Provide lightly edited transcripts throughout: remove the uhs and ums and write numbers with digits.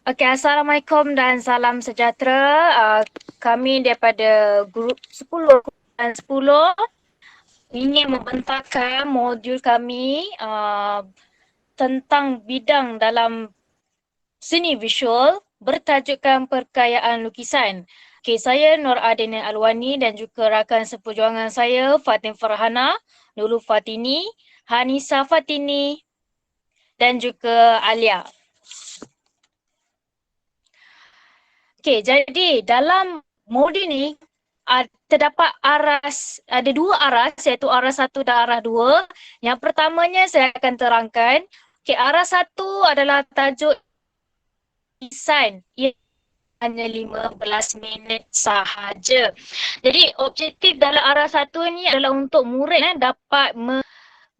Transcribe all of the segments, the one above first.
Okey, Assalamualaikum dan salam sejahtera. Kami daripada grup 10 dan 10 ingin membentangkan modul kami tentang bidang dalam seni visual bertajukkan perkayaan lukisan. Okey, saya Nur Adina Alwani dan juga rakan seperjuangan saya Fatin Farhana, Nurul Fatini, Hanisa Fatini dan juga Alia. Okey, jadi dalam modul ni terdapat ada dua aras iaitu aras satu dan aras dua. Yang pertamanya saya akan terangkan. Okey, aras satu adalah tajuk design. Ia hanya 15 minit sahaja. Jadi objektif dalam aras satu ni adalah untuk murid dapat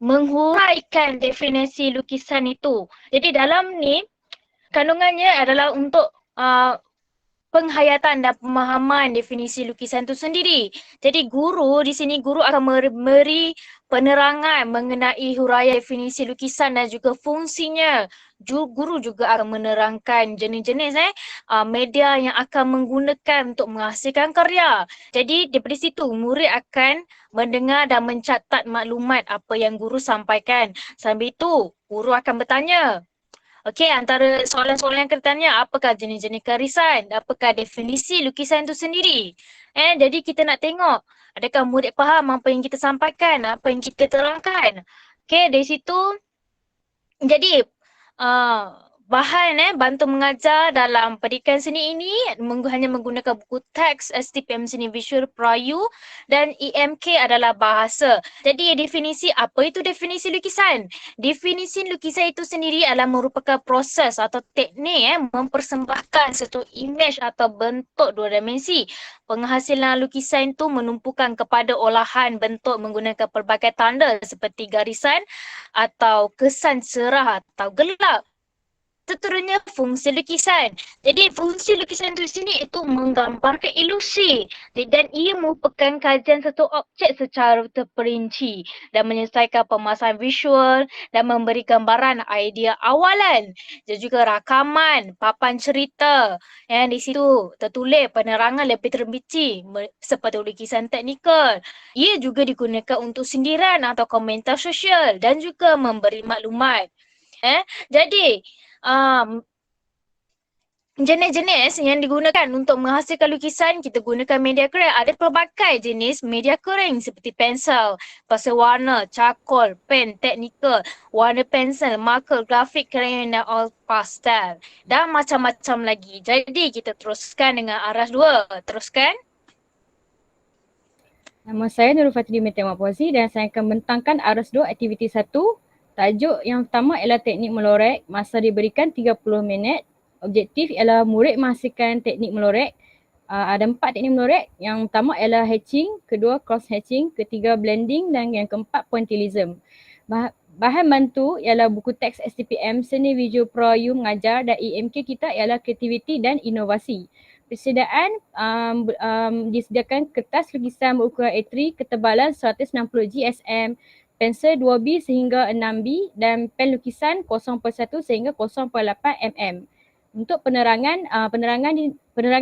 menghuraikan definisi lukisan itu. Jadi dalam ni kandungannya adalah untuk penghayatan dan pemahaman definisi lukisan itu sendiri. Jadi di sini guru akan memberi penerangan mengenai huraian definisi lukisan dan juga fungsinya. Guru juga akan menerangkan jenis-jenis media yang akan menggunakan untuk menghasilkan karya. Jadi daripada situ murid akan mendengar dan mencatat maklumat apa yang guru sampaikan. Sambil itu guru akan bertanya. Okey, antara soalan-soalan yang kita tanya, apakah jenis-jenis garisan? Apakah definisi lukisan itu sendiri? Jadi kita nak tengok, adakah murid faham apa yang kita sampaikan, apa yang kita terangkan? Okey, dari situ, jadi bahan bantu mengajar dalam pendidikan seni ini hanya menggunakan buku teks STPM Seni Visual Perayu dan EMK adalah bahasa. Jadi definisi, apa itu definisi lukisan? Definisi lukisan itu sendiri adalah merupakan proses atau teknik mempersembahkan satu imej atau bentuk dua dimensi. Penghasilan lukisan itu menumpukan kepada olahan bentuk menggunakan pelbagai tanda seperti garisan atau kesan cerah atau gelap. Seterusnya fungsi lukisan. Jadi fungsi lukisan itu sini itu menggambarkan ilusi dan ia merupakan kajian satu objek secara terperinci dan menyelesaikan pemasaran visual dan memberi gambaran idea awalan dan juga rakaman, papan cerita yang di situ tertulis penerangan lebih terperinci seperti lukisan teknikal. Ia juga digunakan untuk sindiran atau komentar sosial dan juga memberi maklumat. Jadi jenis-jenis yang digunakan untuk menghasilkan lukisan, kita gunakan media kering. Ada pelbagai jenis media kering seperti pensel, pastel warna, charcoal, pen, teknikal, warna pensel, marker, grafik, crayon dan all pastel. Dan macam-macam lagi. Jadi kita teruskan dengan aras 2. Teruskan. Nama saya Nurul Fatini binti Mak Puazi dan saya akan membentangkan aras 2 aktiviti 1. Tajuk yang pertama ialah teknik melorek. Masa diberikan 30 minit. Objektif ialah murid menghasilkan teknik melorek. Ada 4 teknik melorek. Yang pertama ialah hatching, kedua cross hatching, ketiga blending dan yang keempat pointillism. Bahan bantu ialah buku teks STPM Seni Visual Perayu Mengajar dan EMK kita ialah kreativiti dan inovasi. Persediaan disediakan kertas lukisan berukuran A3 ketebalan 160 GSM, pensel 2B sehingga 6B dan pen lukisan 0.1 sehingga 0.8 mm. Untuk penerangan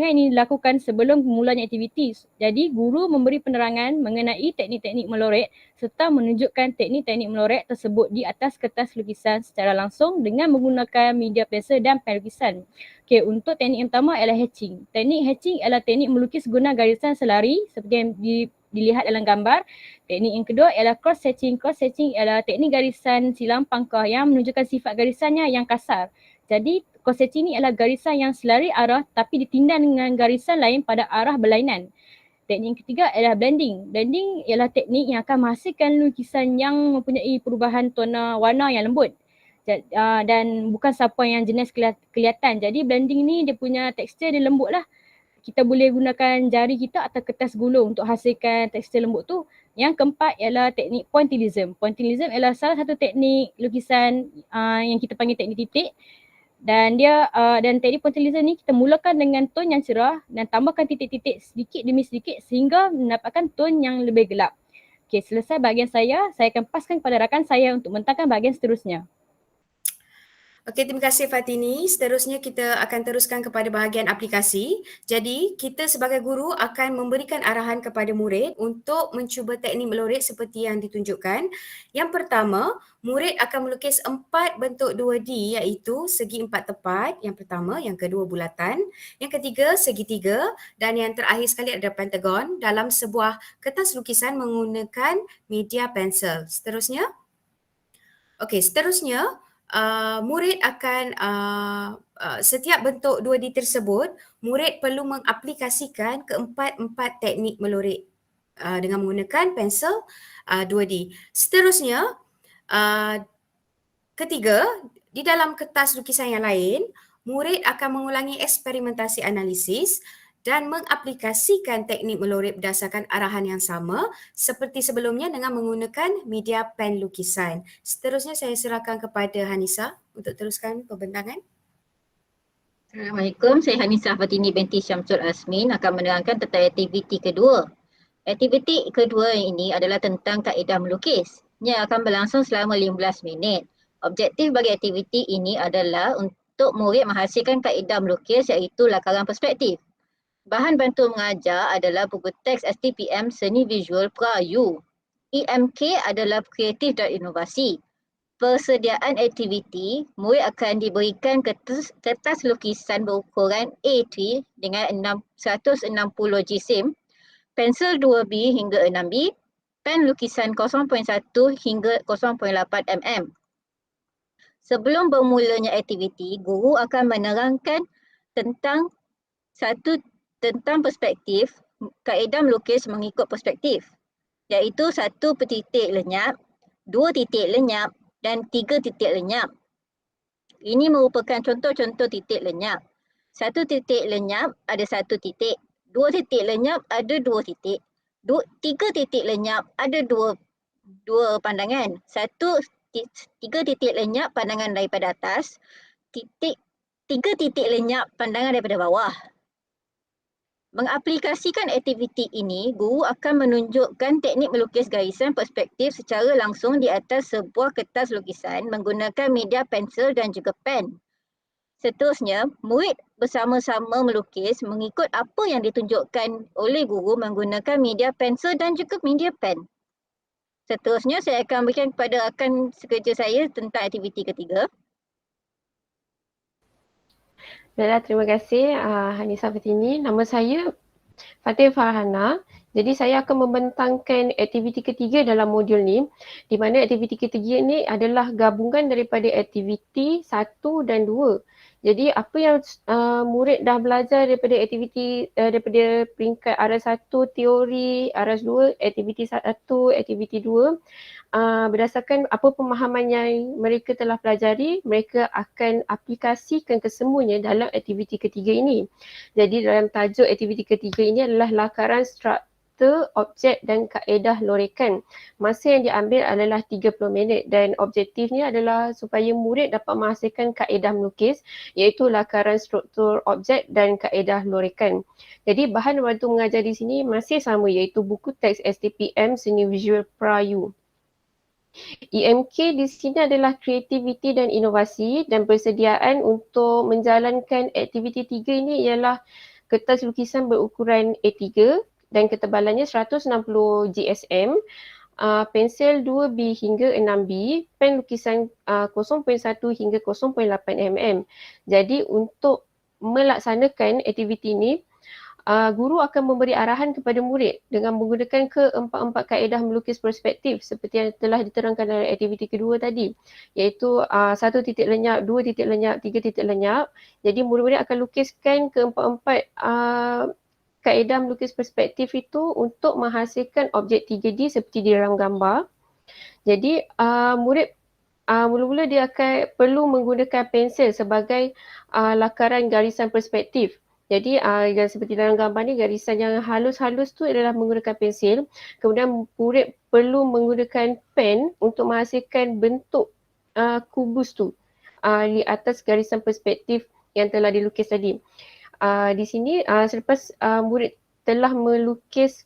ini dilakukan sebelum mulanya aktiviti. Jadi guru memberi penerangan mengenai teknik-teknik melorek serta menunjukkan teknik-teknik melorek tersebut di atas kertas lukisan secara langsung dengan menggunakan media pensel dan pen lukisan. Okey, untuk teknik yang pertama ialah hatching. Teknik hatching ialah teknik melukis guna garisan selari seperti yang dilihat dalam gambar. Teknik yang kedua ialah cross hatching. Cross hatching ialah teknik garisan silang pangkah yang menunjukkan sifat garisannya yang kasar. Jadi cross hatching ni adalah garisan yang selari arah tapi ditindan dengan garisan lain pada arah berlainan. Teknik yang ketiga adalah blending. Blending ialah teknik yang akan menghasilkan lukisan yang mempunyai perubahan tona warna yang lembut dan bukan siapa yang jenis kelihatan. Jadi blending ni dia punya tekstur dia lembut lah. Kita boleh gunakan jari kita atau kertas gulung untuk hasilkan tekstur lembut tu. Yang keempat ialah teknik pointillism. Pointillism ialah salah satu teknik lukisan yang kita panggil teknik titik. Dan teknik pointillism ni kita mulakan dengan tone yang cerah dan tambahkan titik-titik sedikit demi sedikit sehingga mendapatkan tone yang lebih gelap. Okey, selesai bahagian saya akan paskan kepada rakan saya untuk membentangkan bahagian seterusnya. Okey, terima kasih Fatini. Seterusnya kita akan teruskan kepada bahagian aplikasi. Jadi, kita sebagai guru akan memberikan arahan kepada murid untuk mencuba teknik melorek seperti yang ditunjukkan. Yang pertama, murid akan melukis 4 bentuk 2D iaitu segi 4 tepat, yang pertama, yang kedua bulatan, yang ketiga segitiga dan yang terakhir sekali adalah pentagon dalam sebuah kertas lukisan menggunakan media pensel. Seterusnya, murid akan setiap bentuk 2D tersebut, murid perlu mengaplikasikan keempat-empat teknik melorek dengan menggunakan pensel 2D. Seterusnya, uh, ketiga, di dalam kertas lukisan yang lain, murid akan mengulangi eksperimentasi analisis dan mengaplikasikan teknik melorek berdasarkan arahan yang sama seperti sebelumnya dengan menggunakan media pen lukisan. Seterusnya saya serahkan kepada Hanisa untuk teruskan pembentangan. Assalamualaikum, saya Hanisa Fatini binti Syamsul Asmin akan menerangkan tentang aktiviti kedua. Aktiviti kedua ini adalah tentang kaedah melukis yang akan berlangsung selama 15 minit. Objektif bagi aktiviti ini adalah untuk murid menghasilkan kaedah melukis iaitu lakaran perspektif. Bahan bantu mengajar adalah buku teks STPM Seni Visual Prayu. EMK adalah kreatif dan inovasi. Persediaan aktiviti, murid akan diberikan kertas lukisan berukuran A3 dengan 160 jisim, pensel 2B hingga 6B, pen lukisan 0.1 hingga 0.8 mm. Sebelum bermulanya aktiviti, guru akan menerangkan tentang perspektif, kaedah melukis mengikut perspektif, iaitu 1 titik lenyap, 2 titik lenyap dan 3 titik lenyap. Ini merupakan contoh-contoh titik lenyap. 1 titik lenyap ada 1 titik, 2 titik lenyap ada 2 titik, 3 titik lenyap ada 2 pandangan. 3 titik lenyap pandangan daripada atas, 3 titik lenyap pandangan daripada bawah. Mengaplikasikan aktiviti ini, guru akan menunjukkan teknik melukis garisan perspektif secara langsung di atas sebuah kertas lukisan menggunakan media pensel dan juga pen. Seterusnya, murid bersama-sama melukis mengikut apa yang ditunjukkan oleh guru menggunakan media pensel dan juga media pen. Seterusnya, saya akan berikan kepada rakan sekerja saya tentang aktiviti ketiga. Baiklah, terima kasih Hanisa Fatini. Nama saya Fatih Farhana. Jadi saya akan membentangkan aktiviti ketiga dalam modul ni, di mana aktiviti ketiga ni adalah gabungan daripada aktiviti 1 dan 2. Jadi apa yang murid dah belajar daripada aktiviti daripada peringkat RS1 teori, RS2 aktiviti 1, aktiviti 2, berdasarkan apa pemahaman yang mereka telah pelajari, mereka akan aplikasikan kesemuanya dalam aktiviti ketiga ini. Jadi dalam tajuk aktiviti ketiga ini adalah lakaran struktur, objek dan kaedah lorekan. Masa yang diambil adalah 30 minit dan objektifnya adalah supaya murid dapat menghasilkan kaedah melukis iaitu lakaran struktur, objek dan kaedah lorekan. Jadi bahan bantu mengajar di sini masih sama iaitu buku teks STPM Seni Visual Prayu. EMK di sini adalah kreativiti dan inovasi dan persediaan untuk menjalankan aktiviti 3 ini ialah kertas lukisan berukuran A3 dan ketebalannya 160 GSM, pensel 2B hingga 6B, pen lukisan 0.1 hingga 0.8 mm. Jadi untuk melaksanakan aktiviti ini, guru akan memberi arahan kepada murid dengan menggunakan keempat-empat kaedah melukis perspektif seperti yang telah diterangkan dalam aktiviti kedua tadi, iaitu 1 titik lenyap, 2 titik lenyap, 3 titik lenyap. Jadi murid-murid akan lukiskan keempat-empat kaedah melukis perspektif itu untuk menghasilkan objek 3D seperti di dalam gambar. Jadi murid mula-mula dia akan perlu menggunakan pensel sebagai lakaran garisan perspektif. Jadi seperti dalam gambar ni, garisan yang halus-halus tu adalah menggunakan pensel. Kemudian murid perlu menggunakan pen untuk menghasilkan bentuk kubus tu di atas garisan perspektif yang telah dilukis tadi. Di sini selepas murid telah melukis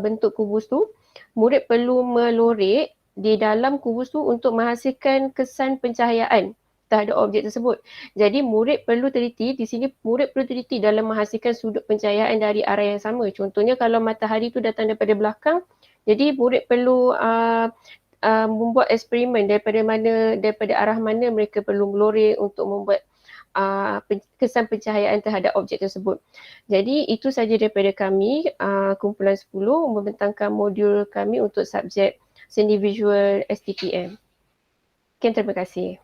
bentuk kubus tu, murid perlu melorek di dalam kubus tu untuk menghasilkan kesan pencahayaan terhadap objek tersebut. Jadi murid perlu teliti, di sini murid perlu teliti dalam menghasilkan sudut pencahayaan dari arah yang sama. Contohnya kalau matahari tu datang daripada belakang, jadi murid perlu membuat eksperimen daripada arah mana mereka perlu meloreh untuk membuat kesan pencahayaan terhadap objek tersebut. Jadi itu saja daripada kami, kumpulan 10 membentangkan modul kami untuk subjek seni visual STPM. Sekian, terima kasih.